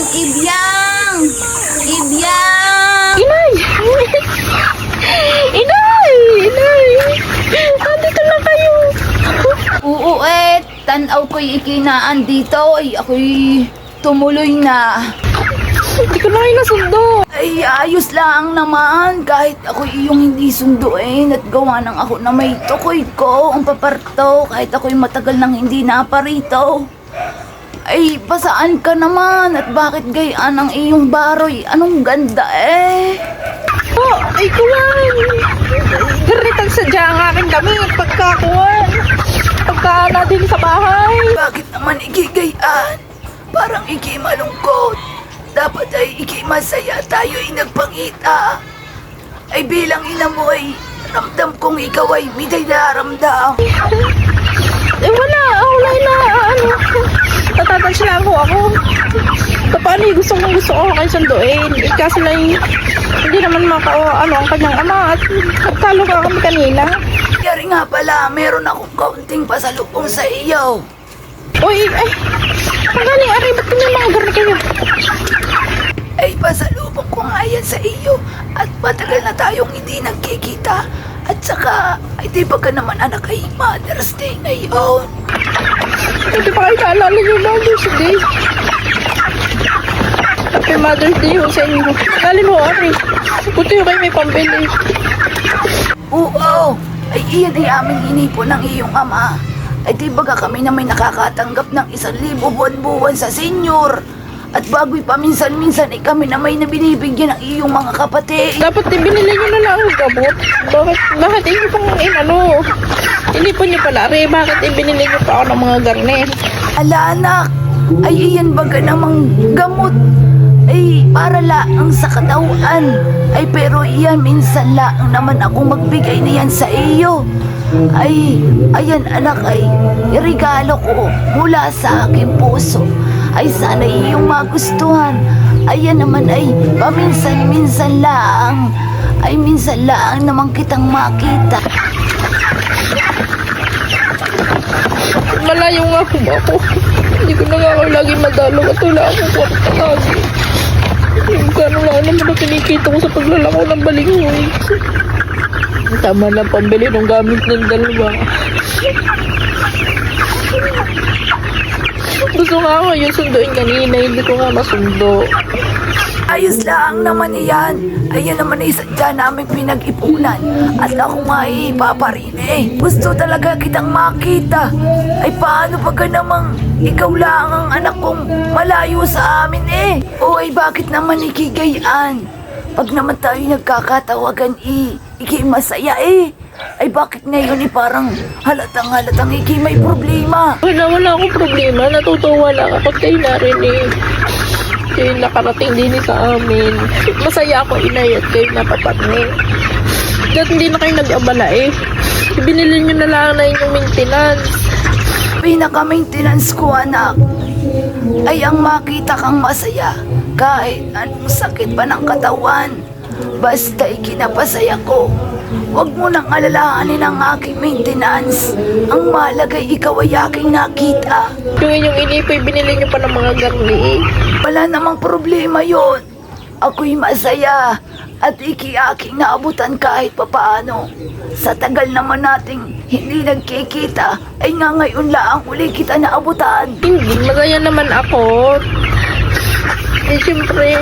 Ibyang! Ibyang! Inay! Inay! Inay! Andito na kayo! Oo tanaw ko'y ikinaan dito. Ay, ako'y tumuloy na. Hindi ko na kayo nasundo. Ay, ayos lang naman. Kahit ako iyong hindi sunduin at gawa ng ako na may tukoy ko ang paparto. Kahit ako'y matagal nang hindi naparito. Ay, pasaan ka naman at bakit gayaan ang iyong baroy? Anong ganda Oh, ay kuwan. Garitang sadya ang aking damit. Pagkakuwan. Pagkaana din sa bahay. Bakit naman ikigayaan? Parang ikimalungkot. Dapat ay ikimasaya tayo ay nagpangita. Ay bilang ina mo ay ramdam kong ikaw ay may nararamdam. Wala. Wala na. Natatansya lang ako. Paano gusto ko kayo sunduin. Kasi lang hindi naman ang kanyang ama at talo ka kami kanina. Kaya nga pala, meron akong kaunting pasalubong sa iyo. Uy, ang galing, aray, ba't may mga garna kayo? Ay, pasalubong ko nga yan sa iyo. At matagal na tayong hindi nagkikita. At saka, ay di ba ka naman anak ay Mother's Day ngayon? Hindi pa kayo naalala yung Mother's Day. Happy Mother's Day ho sa inyo. Nalin mo, aray. Buti ho kayo may pambili. Oo, ay iyan ay aming inipon ng iyong ama. Ay di ba kami na may nakakatanggap ng 1,000 buwan-buwan sa senior. At bago'y paminsan-minsan ay kami na may nabinibigyan ng iyong mga kapatid. Dapat binili nyo na lang ang gamot. Bakit inyo pang inipon nyo pala, aray. Bakit binili nyo pa ako ng mga garne? Ala anak, ay iyan baga namang gamot. Ay para laang sa katawan. Ay pero iyan minsan laang naman akong magbigay na yan sa iyo. Ay, ayan anak ay regalo ko mula sa aking puso. Ay sana iyong magustuhan. Ayan naman ay paminsan-minsan lang. Ay minsan lang naman kitang makita. Malayo nga po ako. Hindi ko na nga ako lagi madalo at wala akong kwarta lagi. Yung gano'n lang naman na kinikita ko sa paglalako ng balingoy. Tama na pambili ng gamit ng dalawa. Gusto nga ako yung sunduin kanina, hindi ko nga masundo. Ayos lang naman iyan. Ayan naman ay sadya namin pinag-ipunan. At ako nga ay paparin Gusto talaga kitang makita. Ay paano pagka namang ikaw lang ang anak kong malayo sa amin O ay bakit naman ikigayaan? Pag naman tayo nagkakatawagan iki masaya Ay bakit ngayon parang halatang iki may problema? Wala akong problema. Natutuwa lang kapag kayo narinig. Kayo nakarating din sa amin. Masaya ako, inay, at kayo napapatni. Dahil hindi na kayo nag-abala Ibinili nyo na lang na inyong maintenance. Pinaka-maintenance ko anak ay ang makita kang masaya kahit anong sakit pa ng katawan. Basta ikinapasaya ko. Huwag mo nang alalahanin ang aking maintenance. Ang malagay ikaw ay aking nakita. Yung inyong inipoy, binili nyo pa ng mga garni Wala namang problema yon. Ako'y masaya at iki-aking naabutan kahit papaano. Sa tagal naman nating hindi nagkikita, ay nga ngayon lang uli kita naabutan. Hindi, masaya naman ako. Siyempre,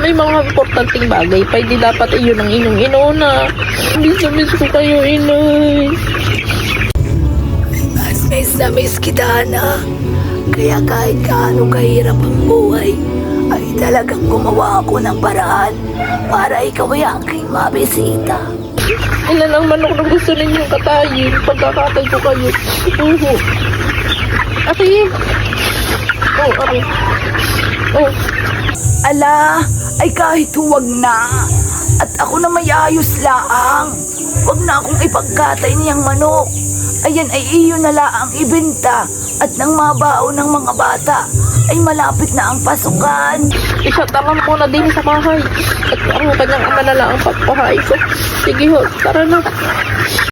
may mga importanteng bagay pa. Hindi dapat iyon ang inyong inuna. Miss ko kayo, inay. Miss na miss kita na. Kaya kahit gaano kahirap ang buhay, ay talagang gumawa ako ng paraan para ikaw ay aking mabisita. Ilan ang manok na gusto ninyong katayin? Pagkakatay ko kayo. Aki. Ari. Ala, ay kahit huwag na. At ako na may ayos laang. Huwag na akong ipagkatay niyang manok. Ayan ay iyo na laang ibenta. At nang mabao ng mga bata, ay malapit na ang pasukan. Isatakan muna din sa bahay. At ang kanyang ama na lang ang pagpahay ko. Sige ho, tara na.